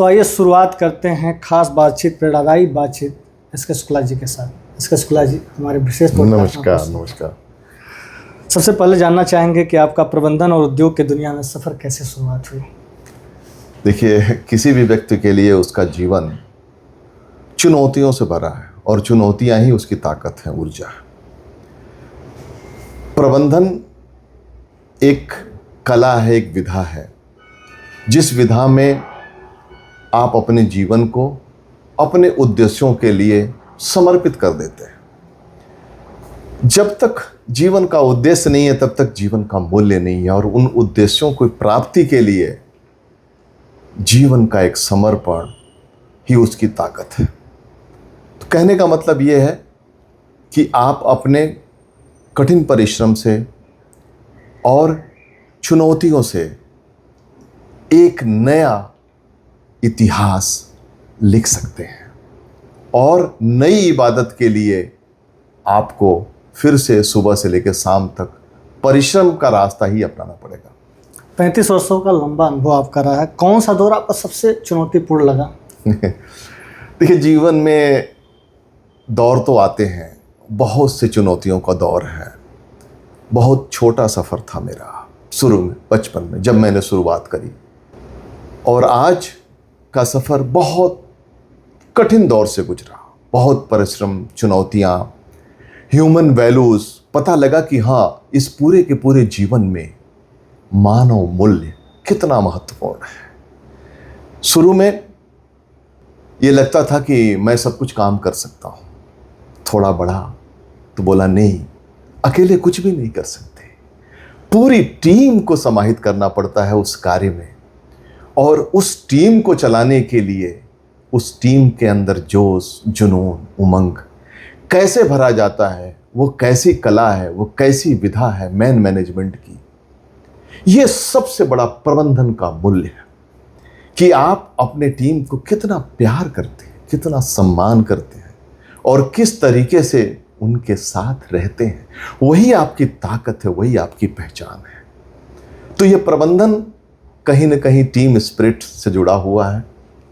तो आइए शुरुआत करते हैं खास बातचीत, प्रेरणादायी बातचीत एस.के. शुक्ला जी के साथ। एस.के. शुक्ला जी, हमारे विशेष नमस्कार। नमस्कार। सबसे पहले जानना चाहेंगे कि आपका प्रबंधन और उद्योग की दुनिया में सफ़र कैसे शुरुआत हुई? देखिए, किसी भी व्यक्ति के लिए उसका जीवन चुनौतियों से भरा है और चुनौतियां ही उसकी ताकत है, ऊर्जा। प्रबंधन एक कला है, एक विधा है, जिस विधा में आप अपने जीवन को अपने उद्देश्यों के लिए समर्पित कर देते हैं। जब तक जीवन का उद्देश्य नहीं है तब तक जीवन का मूल्य नहीं है, और उन उद्देश्यों की प्राप्ति के लिए जीवन का एक समर्पण ही उसकी ताकत है। तो कहने का मतलब यह है कि आप अपने कठिन परिश्रम से और चुनौतियों से एक नया इतिहास लिख सकते हैं, और नई इबादत के लिए आपको फिर से सुबह से लेकर शाम तक परिश्रम का रास्ता ही अपनाना पड़ेगा। 35 वर्षों का लंबा अनुभव आपका रहा है। कौन सा दौर आपको सबसे चुनौतीपूर्ण लगा? देखिए, जीवन में दौर तो आते हैं, बहुत से चुनौतियों का दौर है। बहुत छोटा सफ़र था मेरा शुरू में, बचपन में जब मैंने शुरुआत करी, और आज का सफ़र बहुत कठिन दौर से गुजरा। बहुत परिश्रम, चुनौतियाँ, ह्यूमन वैल्यूज़, पता लगा कि हाँ, इस पूरे के पूरे जीवन में मानव मूल्य कितना महत्वपूर्ण है। शुरू में ये लगता था कि मैं सब कुछ काम कर सकता हूँ। थोड़ा बढ़ा तो बोला नहीं, अकेले कुछ भी नहीं कर सकते, पूरी टीम को समाहित करना पड़ता है उस कार्य में, और उस टीम को चलाने के लिए उस टीम के अंदर जोश, जुनून, उमंग कैसे भरा जाता है, वो कैसी कला है, वो कैसी विधा है मैन मैनेजमेंट की। ये सबसे बड़ा प्रबंधन का मूल्य है कि आप अपने टीम को कितना प्यार करते हैं, कितना सम्मान करते हैं, और किस तरीके से उनके साथ रहते हैं। वही आपकी ताकत है, वही आपकी पहचान है। तो ये प्रबंधन कहीं न कहीं टीम स्पिरिट से जुड़ा हुआ है,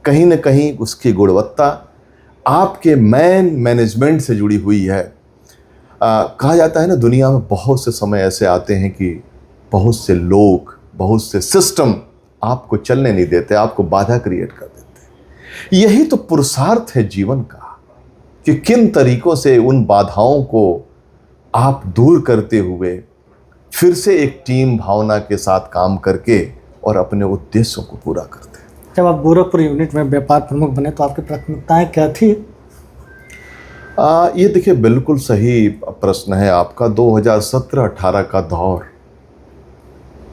कहीं न कहीं उसकी गुणवत्ता आपके मैन मैनेजमेंट से जुड़ी हुई है। कहा जाता है ना, दुनिया में बहुत से समय ऐसे आते हैं कि बहुत से लोग, बहुत से सिस्टम आपको चलने नहीं देते, आपको बाधा क्रिएट कर देते हैं। यही तो पुरुषार्थ है जीवन का, कि किन तरीकों से उन बाधाओं को आप दूर करते हुए फिर से एक टीम भावना के साथ काम करके और अपने उद्देश्यों को पूरा करते हैं। जब आप गोरखपुर यूनिट में व्यापार प्रमुख बने तो आपकी प्राथमिकताएं क्या थी? ये देखिए, बिल्कुल सही प्रश्न है आपका। 2017-18 का दौर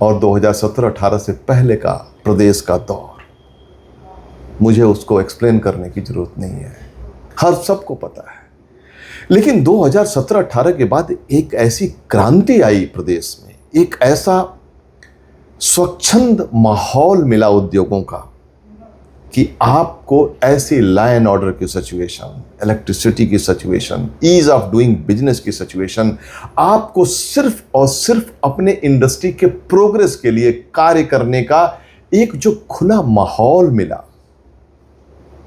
और 2017-18 से पहले का प्रदेश का दौर, मुझे उसको एक्सप्लेन करने की जरूरत नहीं है, हर सबको पता है। लेकिन 2017-18 के बाद एक ऐसी क्रांति आई प्रदेश में, एक ऐसा स्वच्छंद माहौल मिला उद्योगों का कि आपको ऐसी लॉ एंड ऑर्डर की सिचुएशन, इलेक्ट्रिसिटी की situation, ease of doing business की सिचुएशन, आपको सिर्फ और सिर्फ अपने इंडस्ट्री के प्रोग्रेस के लिए कार्य करने का एक जो खुला माहौल मिला।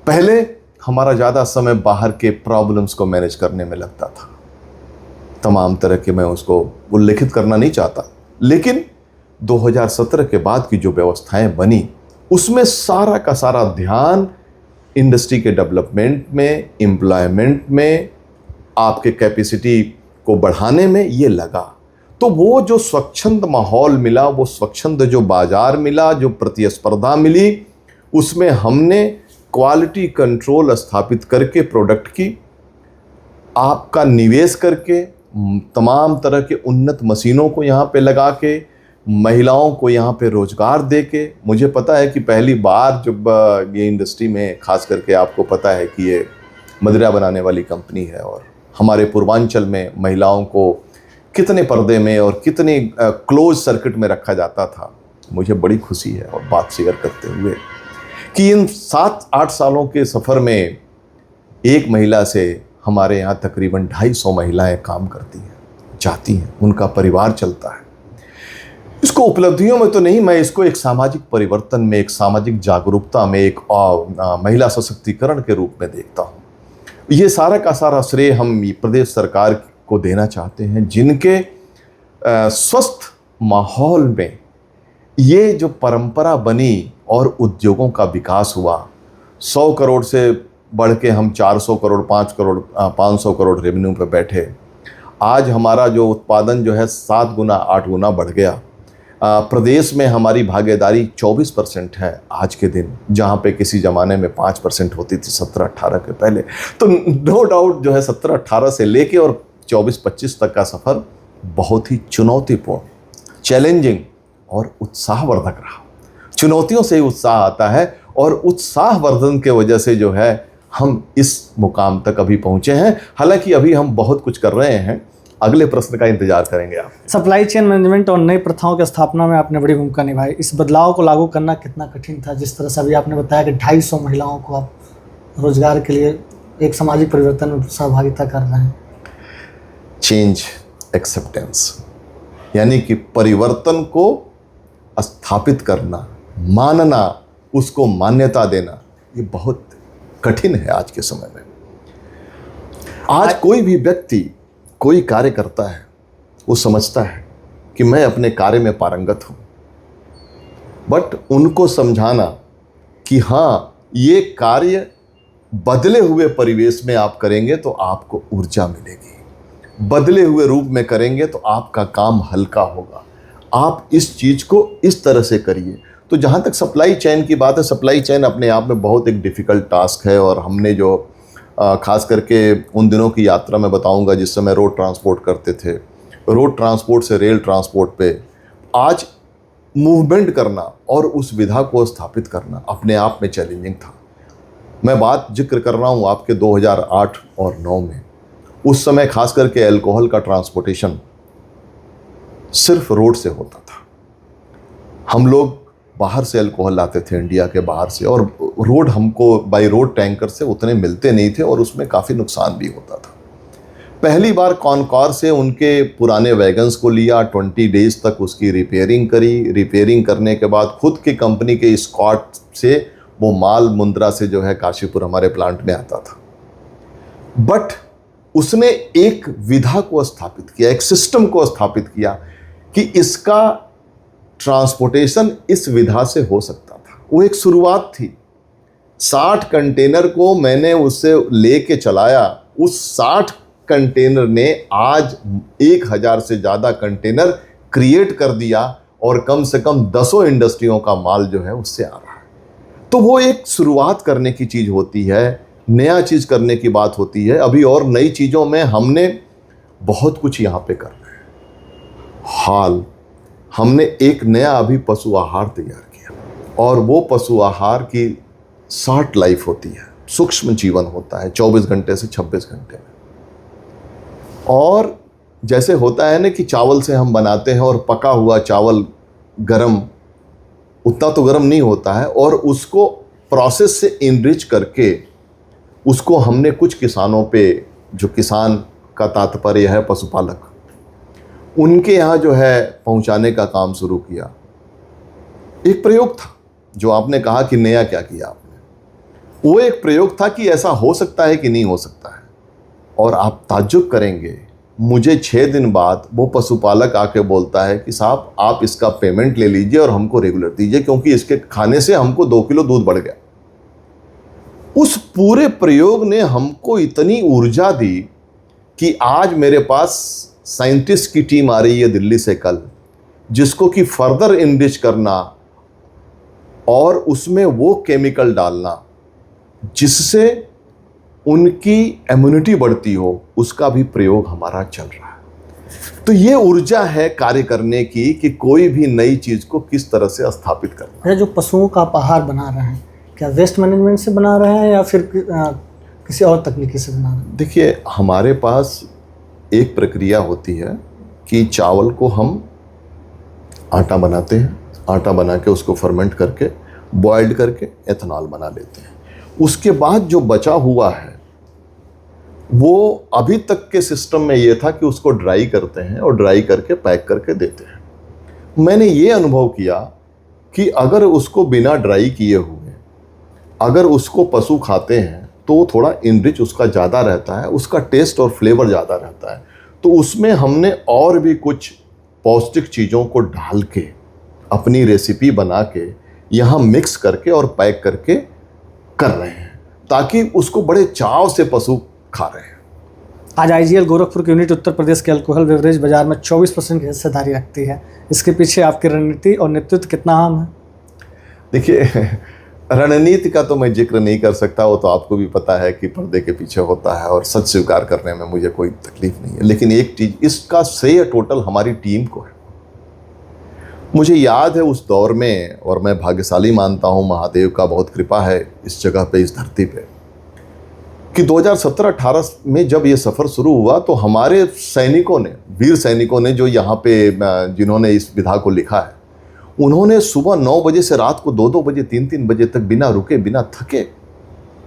पहले हमारा ज़्यादा समय बाहर के प्रॉब्लम्स को मैनेज करने में लगता था, तमाम तरह के, मैं उसको उल्लेखित करना नहीं चाहता, लेकिन 2017 के बाद की जो व्यवस्थाएं बनी, उसमें सारा का सारा ध्यान इंडस्ट्री के डेवलपमेंट में, एम्प्लॉयमेंट में, आपके कैपेसिटी को बढ़ाने में ये लगा। तो वो जो स्वच्छंद माहौल मिला, वो स्वच्छंद जो बाजार मिला, जो प्रतिस्पर्धा मिली, उसमें हमने क्वालिटी कंट्रोल स्थापित करके प्रोडक्ट की, आपका निवेश करके, तमाम तरह के उन्नत मशीनों को यहाँ पे लगा के, महिलाओं को यहाँ पे रोजगार दे के। मुझे पता है कि पहली बार जब ये इंडस्ट्री में, खास करके आपको पता है कि ये मदिरा बनाने वाली कंपनी है, और हमारे पूर्वांचल में महिलाओं को कितने पर्दे में और कितने क्लोज सर्किट में रखा जाता था। मुझे बड़ी खुशी है और बात शेयर करते हुए कि इन 7-8 सालों के सफ़र में एक महिला से हमारे यहाँ तकरीबन 250 महिलाएं काम करती हैं, जाती हैं, उनका परिवार चलता है। इसको उपलब्धियों में तो नहीं, मैं इसको एक सामाजिक परिवर्तन में, एक सामाजिक जागरूकता में, एक महिला सशक्तिकरण के रूप में देखता हूँ। ये सारा का सारा श्रेय हम प्रदेश सरकार को देना चाहते हैं, जिनके स्वस्थ माहौल में ये जो परंपरा बनी और उद्योगों का विकास हुआ, 100 करोड़ से बढ़ के हम 400 करोड़ 500 करोड़ रेवेन्यू पे बैठे। आज हमारा जो उत्पादन जो है 7 गुना 8 गुना बढ़ गया। प्रदेश में हमारी भागीदारी 24% है आज के दिन, जहाँ पे किसी ज़माने में 5% होती थी 17-18 के पहले। तो नो डाउट जो है 17-18 से लेके और 24-25 तक का सफ़र बहुत ही चुनौतीपूर्ण, चैलेंजिंग और उत्साहवर्धक रहा। चुनौतियों से ही उत्साह आता है और उत्साहवर्धन के वजह से जो है हम इस मुकाम तक अभी पहुँचे हैं। हालांकि अभी हम बहुत कुछ कर रहे हैं, अगले प्रश्न का इंतजार करेंगे आप। सप्लाई चेन मैनेजमेंट और नई प्रथाओं की स्थापना में आपने बड़ी भूमिका निभाई। इस बदलाव को लागू करना कितना कठिन था? जिस तरह से अभी आपने बताया कि 250 महिलाओं को आप रोजगार के लिए एक सामाजिक परिवर्तन में सहभागिता कर रहे हैं। चेंज एक्सेप्टेंस, यानी कि परिवर्तन को स्थापित करना, मानना, उसको मान्यता देना, ये बहुत कठिन है आज के समय में। आज कोई भी व्यक्ति कोई कार्य करता है, वो समझता है कि मैं अपने कार्य में पारंगत हूँ, बट उनको समझाना कि हाँ, ये कार्य बदले हुए परिवेश में आप करेंगे तो आपको ऊर्जा मिलेगी, बदले हुए रूप में करेंगे तो आपका काम हल्का होगा, आप इस चीज़ को इस तरह से करिए। तो जहाँ तक सप्लाई चेन की बात है, सप्लाई चेन अपने आप में बहुत एक डिफ़िकल्ट टास्क है। और हमने जो खास करके उन दिनों की यात्रा में बताऊंगा जिस समय रोड ट्रांसपोर्ट करते थे, रोड ट्रांसपोर्ट से रेल ट्रांसपोर्ट पे आज मूवमेंट करना और उस विधा को स्थापित करना अपने आप में चैलेंजिंग था। मैं बात जिक्र कर रहा हूँ आपके 2008 और 9 में। उस समय खास करके अल्कोहल का ट्रांसपोर्टेशन सिर्फ रोड से होता था। हम लोग बाहर से अल्कोहल लाते थे, इंडिया के बाहर से, और रोड हमको बाई रोड टैंकर से उतने मिलते नहीं थे और उसमें काफ़ी नुकसान भी होता था। पहली बार कॉनकॉर से उनके पुराने वैगन्स को लिया, 20 डेज तक उसकी रिपेयरिंग करी। रिपेयरिंग करने के बाद खुद की कंपनी के स्कॉट से वो माल मुंद्रा से जो है काशीपुर हमारे प्लांट में आता था। बट उसने एक विधा को स्थापित किया, एक सिस्टम को स्थापित किया कि इसका ट्रांसपोर्टेशन इस विधा से हो सकता था। वो एक शुरुआत थी। 60 कंटेनर को मैंने उससे लेके चलाया। उस 60 कंटेनर ने आज 1000 से ज़्यादा कंटेनर क्रिएट कर दिया और कम से कम 10 इंडस्ट्रियों का माल जो है उससे आ रहा है। तो वो एक शुरुआत करने की चीज़ होती है, नया चीज़ करने की बात होती है। अभी और नई चीज़ों में हमने बहुत कुछ यहाँ पे कर रहे हैं। हमने एक नया अभी पशु आहार तैयार किया और वो पशु आहार की शॉर्ट लाइफ होती है, सूक्ष्म जीवन होता है 24 घंटे से 26 घंटे में। और जैसे होता है ना कि चावल से हम बनाते हैं और पका हुआ चावल गरम, उतना तो गरम नहीं होता है, और उसको प्रोसेस से इनरिच करके उसको हमने कुछ किसानों पे, जो किसान का तात्पर्य है पशुपालक, उनके यहाँ जो है पहुँचाने का काम शुरू किया। एक प्रयोग था, जो आपने कहा कि नया क्या किया आपने, वो एक प्रयोग था कि ऐसा हो सकता है कि नहीं हो सकता है। और आप ताज्जुब करेंगे, मुझे 6 दिन बाद वो पशुपालक आके बोलता है कि साहब आप इसका पेमेंट ले लीजिए और हमको रेगुलर दीजिए, क्योंकि इसके खाने से हमको 2 किलो दूध बढ़ गया। उस पूरे प्रयोग ने हमको इतनी ऊर्जा दी कि आज मेरे पास साइंटिस्ट की टीम आ रही है दिल्ली से कल, जिसको कि फर्दर इनरिच करना और उसमें वो केमिकल डालना जिससे उनकी इम्यूनिटी बढ़ती हो, उसका भी प्रयोग हमारा चल रहा है। तो ये ऊर्जा है कार्य करने की कि कोई भी नई चीज़ को किस तरह से स्थापित करना। जो पशुओं का आप आहार बना रहे हैं, क्या वेस्ट मैनेजमेंट से बना रहे हैं या फिर किसी और तकनीकी से बना रहे हैं? देखिए, हमारे पास एक प्रक्रिया होती है कि चावल को हम आटा बनाते हैं, आटा बना के उसको फर्मेंट करके बॉइल्ड करके एथेनॉल बना लेते हैं। उसके बाद जो बचा हुआ है वो अभी तक के सिस्टम में ये था कि उसको ड्राई करते हैं और ड्राई करके पैक करके देते हैं। मैंने ये अनुभव किया कि अगर उसको बिना ड्राई किए हुए अगर उसको पशु खाते हैं तो थोड़ा इनरिच उसका ज़्यादा रहता है, उसका टेस्ट और फ्लेवर ज़्यादा रहता है। तो उसमें हमने और भी कुछ पौष्टिक चीज़ों को डाल के अपनी रेसिपी बना के यहाँ मिक्स करके और पैक करके कर रहे हैं, ताकि उसको बड़े चाव से पशु खा रहे हैं। आज आईजीएल गोरखपुर की यूनिट उत्तर प्रदेश के अल्कोहल बेवरेज बाजार में 24% की हिस्सेदारी रखती है। इसके पीछे आपकी रणनीति और नेतृत्व कितना अहम है? देखिए, रणनीति का तो मैं जिक्र नहीं कर सकता, वो तो आपको भी पता है कि पर्दे के पीछे होता है और सच स्वीकार करने में मुझे कोई तकलीफ नहीं है। लेकिन एक चीज़, इसका श्रेय टोटल हमारी टीम को है। मुझे याद है उस दौर में, और मैं भाग्यशाली मानता हूँ, महादेव का बहुत कृपा है इस जगह पे, इस धरती पे, कि 2017-18 में जब ये सफ़र शुरू हुआ तो हमारे सैनिकों ने, वीर सैनिकों ने, जो यहाँ पे जिन्होंने इस विधा को लिखा है, उन्होंने सुबह 9 बजे से रात को 2-2 बजे 3-3 बजे तक बिना रुके बिना थके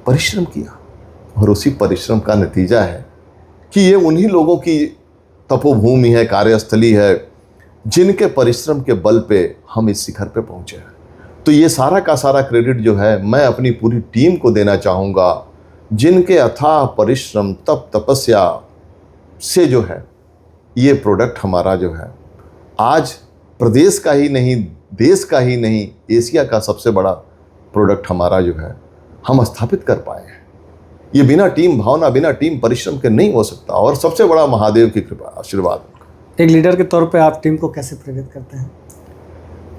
परिश्रम किया। और उसी परिश्रम का नतीजा है कि ये उन्हीं लोगों की तपोभूमि है, कार्यस्थली है, जिनके परिश्रम के बल पे हम इस शिखर पे पहुँचे हैं। तो ये सारा का सारा क्रेडिट जो है मैं अपनी पूरी टीम को देना चाहूँगा, जिनके अथाह परिश्रम, तप, तपस्या से जो है ये प्रोडक्ट हमारा जो है आज प्रदेश का ही नहीं, देश का ही नहीं, एशिया का सबसे बड़ा प्रोडक्ट हमारा जो है हम स्थापित कर पाए हैं। ये बिना टीम भावना, बिना टीम परिश्रम के नहीं हो सकता, और सबसे बड़ा महादेव की कृपा, आशीर्वाद। एक लीडर के तौर पे आप टीम को कैसे प्रेरित करते हैं?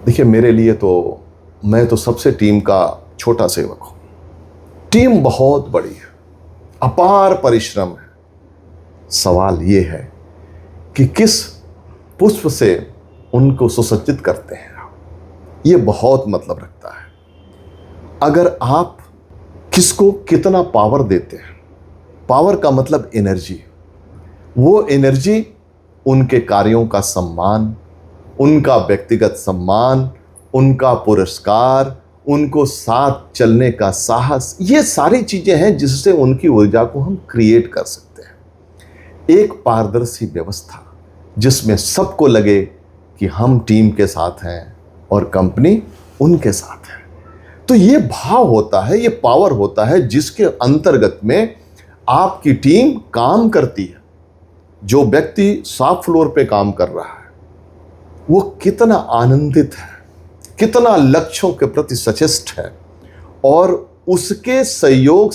देखिए, मेरे लिए तो, मैं तो सबसे टीम का छोटा सेवक हूँ। टीम बहुत बड़ी है, अपार परिश्रम है। सवाल ये है कि किस पुष्प से उनको सुसज्जित करते हैं, ये बहुत मतलब रखता है। अगर आप किसको कितना पावर देते हैं, पावर का मतलब एनर्जी, वो एनर्जी उनके कार्यों का सम्मान, उनका व्यक्तिगत सम्मान, उनका पुरस्कार, उनको साथ चलने का साहस, ये सारी चीज़ें हैं जिससे उनकी ऊर्जा को हम क्रिएट कर सकते हैं। एक पारदर्शी व्यवस्था जिसमें सबको लगे कि हम टीम के साथ हैं और कंपनी उनके साथ है। तो ये भाव होता है, ये पावर होता है जिसके अंतर्गत में आपकी टीम काम करती है। जो व्यक्ति शॉप फ्लोर पे काम कर रहा है वो कितना आनंदित है, कितना लक्ष्यों के प्रति सचेष्ट है, और उसके सहयोग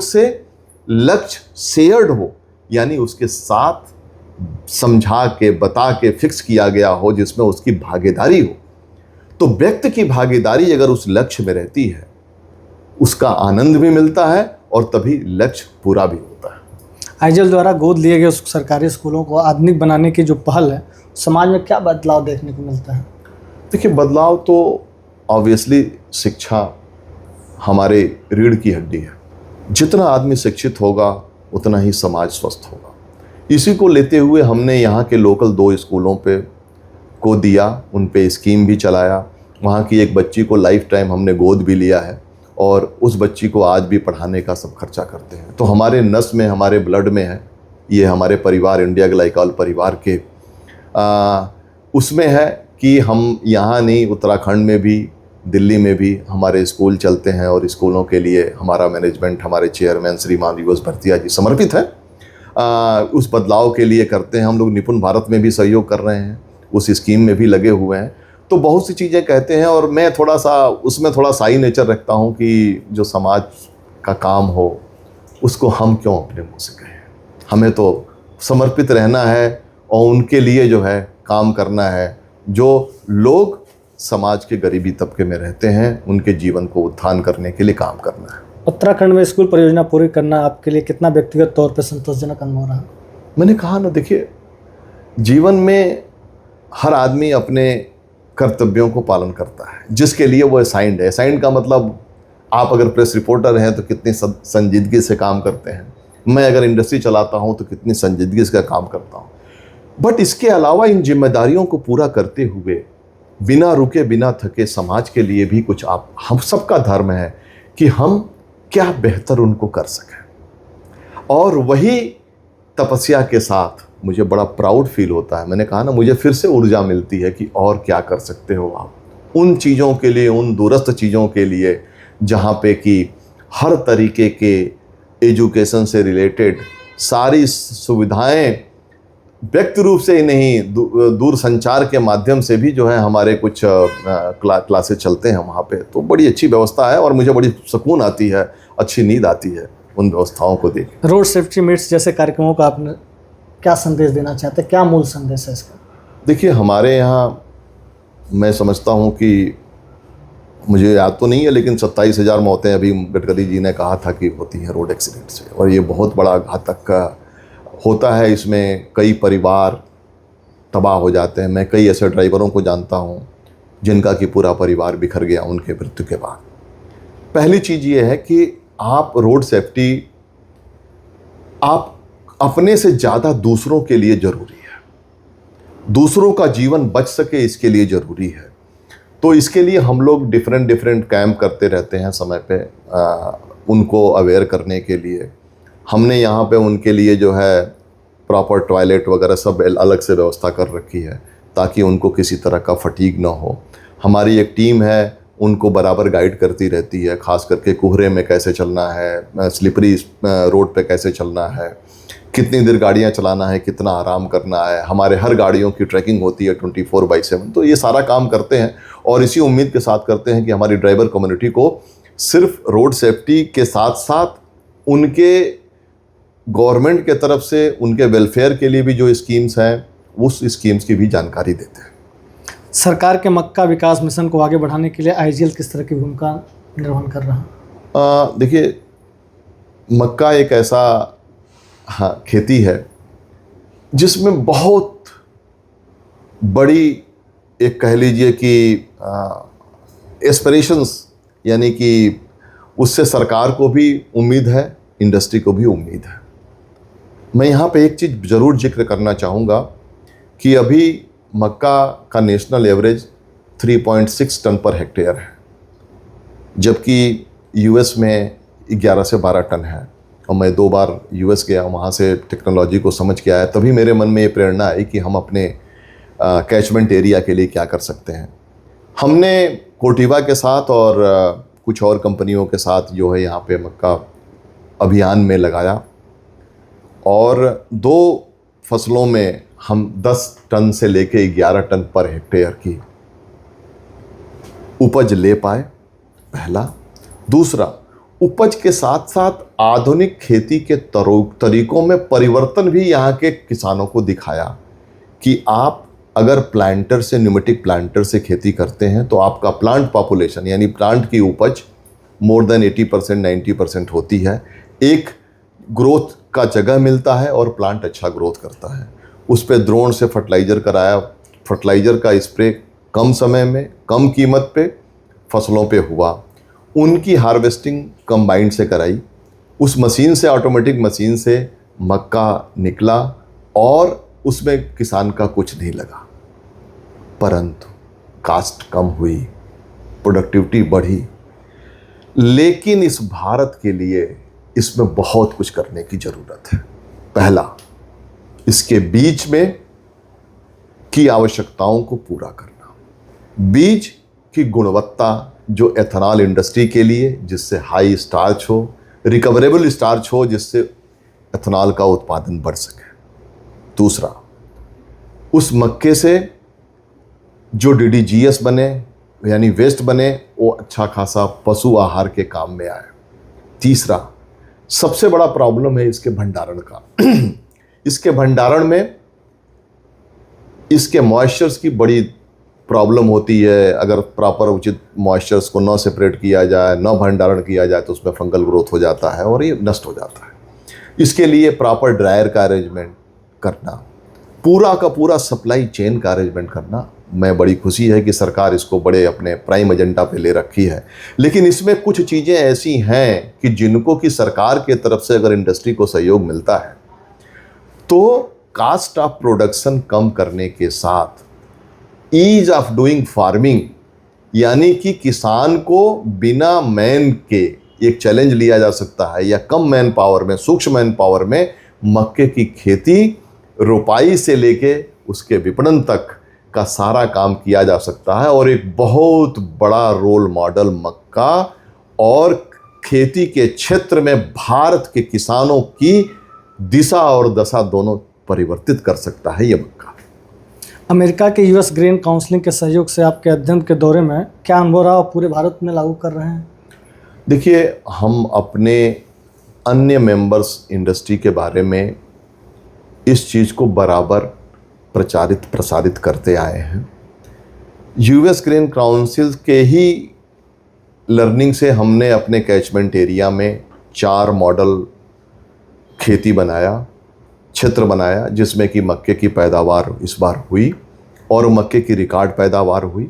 से लक्ष्य शेयर्ड हो, यानी उसके साथ समझा के, बता के फिक्स किया गया हो, जिसमें उसकी भागीदारी हो। तो व्यक्ति की भागीदारी अगर उस लक्ष्य में रहती है, उसका आनंद भी मिलता है और तभी लक्ष्य पूरा भी होता है। आईजीएल द्वारा गोद लिए गए सरकारी स्कूलों को आधुनिक बनाने की जो पहल है, समाज में क्या बदलाव देखने को मिलता है? देखिए, बदलाव तो ऑब्वियसली शिक्षा हमारे रीढ़ की हड्डी है। जितना आदमी शिक्षित होगा उतना ही समाज स्वस्थ होगा। इसी को लेते हुए हमने यहाँ के लोकल 2 स्कूलों को दिया, उन पे स्कीम भी चलाया। वहाँ की एक बच्ची को लाइफ टाइम हमने गोद भी लिया है, और उस बच्ची को आज भी पढ़ाने का सब खर्चा करते हैं। तो हमारे नस में, हमारे ब्लड में है, ये हमारे परिवार, इंडिया ग्लाइकॉल परिवार के उसमें है कि हम यहाँ नहीं, उत्तराखंड में भी, दिल्ली में भी हमारे स्कूल चलते हैं, और स्कूलों के लिए हमारा मैनेजमेंट, हमारे चेयरमैन श्रीमान युगेश भरतिया जी समर्पित है। उस बदलाव के लिए करते हैं। हम लोग निपुण भारत में भी सहयोग कर रहे हैं, उस स्कीम में भी लगे हुए हैं। तो बहुत सी चीज़ें कहते हैं, और मैं थोड़ा सा उसमें थोड़ा साई नेचर रखता हूँ कि जो समाज का काम हो उसको हम क्यों अपने मुँह से कहें। हमें तो समर्पित रहना है और उनके लिए जो है काम करना है। जो लोग समाज के गरीबी तबके में रहते हैं, उनके जीवन को उत्थान करने के लिए काम करना है। उत्तराखंड में स्कूल परियोजना पूरी करना आपके लिए कितना व्यक्तिगत तौर पर संतोषजनक अनुभव रहा? मैंने कहा ना, देखिए, जीवन में हर आदमी अपने कर्तव्यों को पालन करता है जिसके लिए वो असाइंड है। असाइंड का मतलब, आप अगर प्रेस रिपोर्टर हैं तो कितनी संजीदगी से काम करते हैं, मैं अगर इंडस्ट्री चलाता हूं तो कितनी संजीदगी से काम करता हूं। बट इसके अलावा इन जिम्मेदारियों को पूरा करते हुए बिना रुके बिना थके समाज के लिए भी कुछ हम सबका धर्म है कि हम क्या बेहतर उनको कर सकें। और वही तपस्या के साथ, मुझे बड़ा प्राउड फील होता है। मैंने कहा ना, मुझे फिर से ऊर्जा मिलती है कि और क्या कर सकते हो आप उन चीज़ों के लिए, उन दूरस्थ चीज़ों के लिए जहाँ पे कि हर तरीके के एजुकेशन से रिलेटेड सारी सुविधाएं व्यक्ति रूप से ही नहीं, दूर संचार के माध्यम से भी जो है हमारे कुछ क्लासेस चलते हैं वहाँ पे। तो बड़ी अच्छी व्यवस्था है और मुझे बड़ी सुकून आती है, अच्छी नींद आती है उन व्यवस्थाओं को देख। रोड सेफ्टी मीट्स जैसे कार्यक्रमों का आपने क्या संदेश देना चाहते हैं, क्या मूल संदेश है इसका? देखिए, हमारे यहाँ मैं समझता हूँ कि, मुझे याद तो नहीं है, लेकिन 27,000 मौतें अभी गडकरी जी ने कहा था कि होती हैं रोड एक्सीडेंट से, और ये बहुत बड़ा घातक होता है। इसमें कई परिवार तबाह हो जाते हैं। मैं कई ऐसे ड्राइवरों को जानता हूँ जिनका कि पूरा परिवार बिखर गया उनके मृत्यु के बाद। पहली चीज़ ये है कि आप रोड सेफ्टी आप अपने से ज़्यादा दूसरों के लिए ज़रूरी है, दूसरों का जीवन बच सके इसके लिए ज़रूरी है। तो इसके लिए हम लोग डिफरेंट कैंप करते रहते हैं समय पे, उनको अवेयर करने के लिए। हमने यहाँ पे उनके लिए जो है प्रॉपर टॉयलेट वगैरह सब अलग से व्यवस्था कर रखी है ताकि उनको किसी तरह का फटीग ना हो। हमारी एक टीम है, उनको बराबर गाइड करती रहती है, ख़ास करके कोहरे में कैसे चलना है, स्लिपरी रोड पे कैसे चलना है, कितनी देर गाड़ियाँ चलाना है, कितना आराम करना है। हमारे हर गाड़ियों की ट्रैकिंग होती है 24/7। तो ये सारा काम करते हैं और इसी उम्मीद के साथ करते हैं कि हमारी ड्राइवर कम्युनिटी को सिर्फ रोड सेफ्टी के साथ साथ उनके गवर्नमेंट के तरफ से उनके वेलफेयर के लिए भी जो स्कीम्स हैं, उस स्कीम्स की भी जानकारी देते हैं। सरकार के मक्का विकास मिशन को आगे बढ़ाने के लिए आईजीएल किस तरह की भूमिका निर्वहन कर रहा है? देखिए, मक्का एक ऐसा खेती है जिसमें बहुत बड़ी, एक कह लीजिए कि एस्पिरेशंस, यानी कि उससे सरकार को भी उम्मीद है, इंडस्ट्री को भी उम्मीद है। मैं यहाँ पे एक चीज़ ज़रूर जिक्र करना चाहूँगा कि अभी मक्का का national average 3.6 ton per hectare है, जबकि यूएस में 11 से 12 टन है। और मैं 2 बार यूएस गया, वहाँ से टेक्नोलॉजी को समझ के आया, तभी मेरे मन में ये प्रेरणा आई कि हम अपने कैचमेंट एरिया के लिए क्या कर सकते हैं। हमने कोटिवा के साथ और कुछ और कंपनियों के साथ जो है यहाँ पे मक्का अभियान में लगाया, और 2 फसलों में हम 10 टन से लेके 11 टन पर हेक्टेयर की उपज ले पाए, पहला। दूसरा, उपज के साथ साथ आधुनिक खेती के तरीकों में परिवर्तन भी यहाँ के किसानों को दिखाया कि आप अगर प्लांटर से, न्यूमेटिक प्लांटर से खेती करते हैं तो आपका प्लांट पॉपुलेशन, यानी प्लांट की उपज मोर देन 80% 90% होती है। एक ग्रोथ का जगह मिलता है और प्लांट अच्छा ग्रोथ करता है। उस पर ड्रोन से फर्टिलाइज़र कराया, फर्टिलाइज़र का स्प्रे कम समय में, कम कीमत पे फसलों पे हुआ। उनकी हार्वेस्टिंग कंबाइन से कराई, उस मशीन से, ऑटोमेटिक मशीन से मक्का निकला और उसमें किसान का कुछ नहीं लगा, परंतु कास्ट कम हुई, प्रोडक्टिविटी बढ़ी। लेकिन इस भारत के लिए इसमें बहुत कुछ करने की ज़रूरत है। पहला, इसके बीज में की आवश्यकताओं को पूरा करना, बीज की गुणवत्ता जो एथेनॉल इंडस्ट्री के लिए, जिससे हाई स्टार्च हो, रिकवरेबल स्टार्च हो, जिससे एथेनॉल का उत्पादन बढ़ सके। दूसरा, उस मक्के से जो DDGS बने, यानी वेस्ट बने, वो अच्छा खासा पशु आहार के काम में आए। तीसरा, सबसे बड़ा प्रॉब्लम है इसके भंडारण का। इसके भंडारण में इसके मॉइस्चर्स की बड़ी प्रॉब्लम होती है। अगर प्रॉपर उचित मॉइस्चर्स को न सेपरेट किया जाए, न भंडारण किया जाए, तो उसमें फंगल ग्रोथ हो जाता है और ये नष्ट हो जाता है। इसके लिए प्रॉपर ड्रायर का अरेंजमेंट करना, पूरा का पूरा सप्लाई चेन का अरेंजमेंट करना। मैं बड़ी खुशी है कि सरकार इसको बड़े अपने प्राइम एजेंडा पे ले रखी है। लेकिन इसमें कुछ चीज़ें ऐसी हैं कि जिनको कि सरकार के तरफ से अगर इंडस्ट्री को सहयोग मिलता है तो कास्ट ऑफ प्रोडक्शन कम करने के साथ ईज ऑफ डूइंग फार्मिंग, यानी कि किसान को बिना मैन के एक चैलेंज लिया जा सकता है, या कम मैन पावर में, सूक्ष्म मैन पावर में मक्के की खेती रोपाई से लेके उसके विपणन तक का सारा काम किया जा सकता है। और एक बहुत बड़ा रोल मॉडल मक्का और खेती के क्षेत्र में भारत के किसानों की दिशा और दशा दोनों परिवर्तित कर सकता है ये मक्का। अमेरिका के यूएस ग्रेन काउंसिलिंग के सहयोग से आपके अध्ययन के दौरे में क्या अनुभव रहा और पूरे भारत में लागू कर रहे हैं? देखिए, हम अपने अन्य मेंबर्स इंडस्ट्री के बारे में इस चीज़ को बराबर प्रसारित करते आए हैं। यूएस ग्रेन काउंसिल के ही लर्निंग से हमने अपने कैचमेंट एरिया में 4 मॉडल खेती बनाया, क्षेत्र बनाया, जिसमें कि मक्के की पैदावार इस बार हुई और मक्के की रिकॉर्ड पैदावार हुई।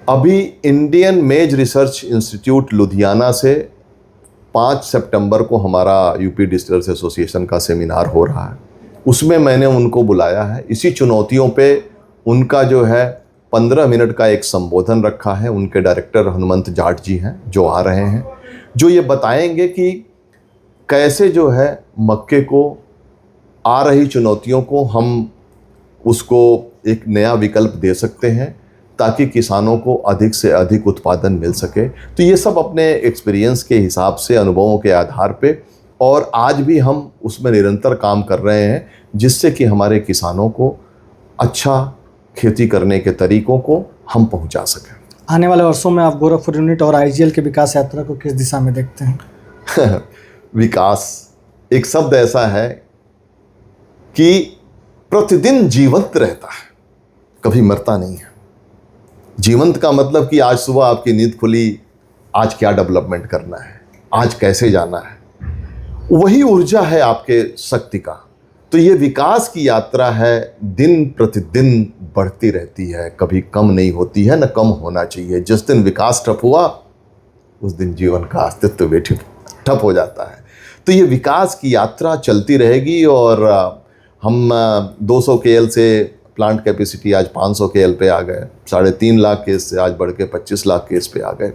अभी इंडियन मेज रिसर्च इंस्टीट्यूट लुधियाना से 5 सितंबर को हमारा यूपी डिस्टिलर्स एसोसिएशन का सेमिनार हो रहा है। उसमें मैंने उनको बुलाया है। इसी चुनौतियों पे उनका जो है 15 मिनट का एक संबोधन रखा है। उनके डायरेक्टर हनुमंत जाट जी हैं जो आ रहे हैं, जो ये बताएंगे कि कैसे जो है मक्के को आ रही चुनौतियों को हम उसको एक नया विकल्प दे सकते हैं ताकि किसानों को अधिक से अधिक उत्पादन मिल सके। तो ये सब अपने एक्सपीरियंस के हिसाब से, अनुभवों के आधार पे, और आज भी हम उसमें निरंतर काम कर रहे हैं जिससे कि हमारे किसानों को अच्छा खेती करने के तरीकों को हम पहुंचा सकें। आने वाले वर्षों में आप गोरखपुर यूनिट और आईजीएल के विकास यात्रा को किस दिशा में देखते हैं? विकास एक शब्द ऐसा है कि प्रतिदिन जीवंत रहता है, कभी मरता नहीं है। जीवंत का मतलब कि आज सुबह आपकी नींद खुली, आज क्या डेवलपमेंट करना है, आज कैसे जाना है, वही ऊर्जा है आपके शक्ति का। तो ये विकास की यात्रा है, दिन प्रतिदिन बढ़ती रहती है, कभी कम नहीं होती है, न कम होना चाहिए। जिस दिन विकास ठप हुआ उस दिन जीवन का अस्तित्व भी ठप हो जाता है। तो ये विकास की यात्रा चलती रहेगी और हम 200 KL से प्लांट कैपेसिटी आज 500 KL पे आ गए, 3.5 लाख केस से आज बढ़ के 25 लाख केस पे आ गए।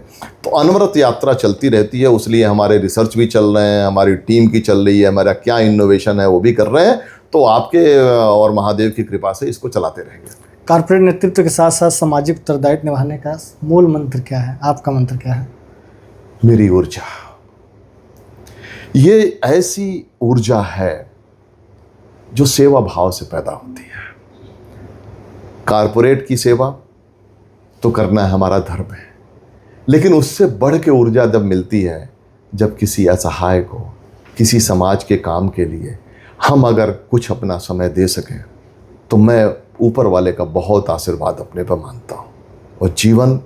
तो अनवरत यात्रा चलती रहती है। उसलिए हमारे रिसर्च भी चल रहे हैं, हमारी टीम की चल रही है, हमारा क्या इनोवेशन है वो भी कर रहे हैं। तो आपके और महादेव की कृपा से इसको चलाते रहेंगे। कॉर्पोरेट नेतृत्व के साथ साथ सामाजिक उत्तरदायित्व निभाने का मूल मंत्र क्या है? आपका मंत्र क्या है? मेरी ऊर्जा, ये ऐसी ऊर्जा है जो सेवा भाव से पैदा होती है। कारपोरेट की सेवा तो करना है, हमारा धर्म है, लेकिन उससे बढ़ के ऊर्जा जब मिलती है, जब किसी असहाय को, किसी समाज के काम के लिए हम अगर कुछ अपना समय दे सकें, तो मैं ऊपर वाले का बहुत आशीर्वाद अपने पर मानता हूँ। और जीवन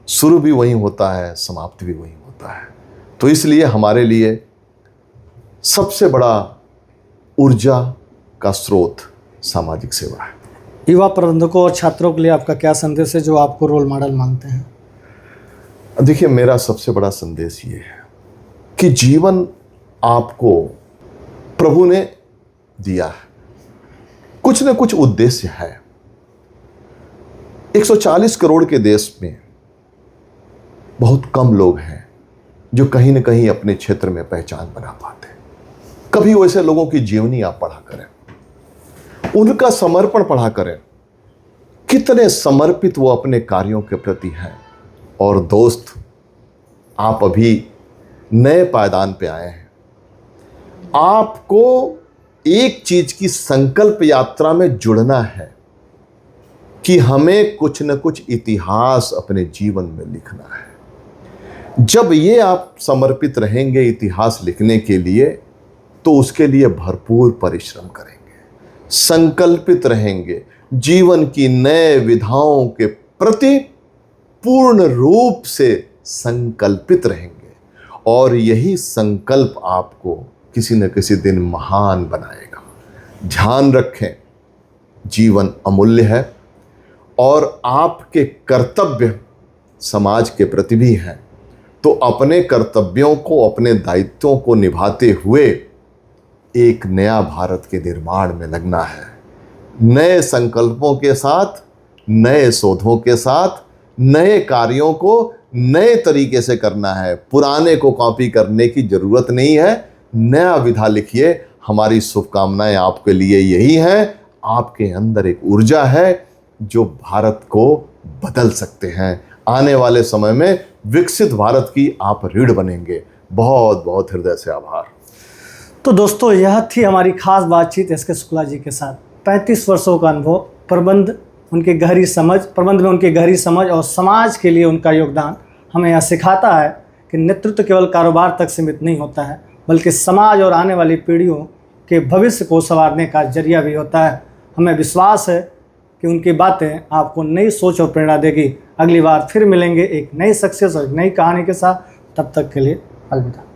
शुरू भी वहीं होता है, समाप्ति भी वहीं होता है। तो इसलिए हमारे लिए सबसे बड़ा ऊर्जा का स्रोत सामाजिक सेवा है। युवा प्रबंधकों और छात्रों के लिए आपका क्या संदेश है जो आपको रोल मॉडल मानते हैं? देखिए, मेरा सबसे बड़ा संदेश ये है कि जीवन आपको प्रभु ने दिया है, कुछ न कुछ उद्देश्य है। 140 करोड़ के देश में बहुत कम लोग हैं जो कहीं न कहीं अपने क्षेत्र में पहचान बना पाते हैं। कभी वैसे लोगों की जीवनी आप पढ़ा करें, उनका समर्पण पढ़ा करें, कितने समर्पित वो अपने कार्यों के प्रति हैं। और दोस्त, आप अभी नए पायदान पे आए हैं, आपको एक चीज की संकल्प यात्रा में जुड़ना है कि हमें कुछ न कुछ इतिहास अपने जीवन में लिखना है। जब ये आप समर्पित रहेंगे इतिहास लिखने के लिए, तो उसके लिए भरपूर परिश्रम करेंगे, संकल्पित रहेंगे, जीवन की नए विधाओं के प्रति पूर्ण रूप से संकल्पित रहेंगे। और यही संकल्प आपको किसी न किसी दिन महान बनाएगा। ध्यान रखें, जीवन अमूल्य है और आपके कर्तव्य समाज के प्रति भी हैं। तो अपने कर्तव्यों को, अपने दायित्वों को निभाते हुए एक नया भारत के निर्माण में लगना है। नए संकल्पों के साथ, नए शोधों के साथ, नए कार्यों को नए तरीके से करना है। पुराने को कॉपी करने की जरूरत नहीं है। नया विधा लिखिए, हमारी शुभकामनाएं आपके लिए यही हैं। आपके अंदर एक ऊर्जा है जो भारत को बदल सकते हैं। आने वाले समय में विकसित भारत की आप रीढ़ बनेंगे। बहुत बहुत हृदय से आभार। तो दोस्तों, यह थी हमारी खास बातचीत एस के शुक्ला जी के साथ। 35 वर्षों का अनुभव, प्रबंध में उनकी गहरी समझ और समाज के लिए उनका योगदान हमें यह सिखाता है कि नेतृत्व केवल कारोबार तक सीमित नहीं होता है, बल्कि समाज और आने वाली पीढ़ियों के भविष्य को संवारने का जरिया भी होता है। हमें विश्वास है कि उनकी बातें आपको नई सोच और प्रेरणा देगी। अगली बार फिर मिलेंगे एक नई सक्सेस और एक नई कहानी के साथ। तब तक के लिए अलविदा।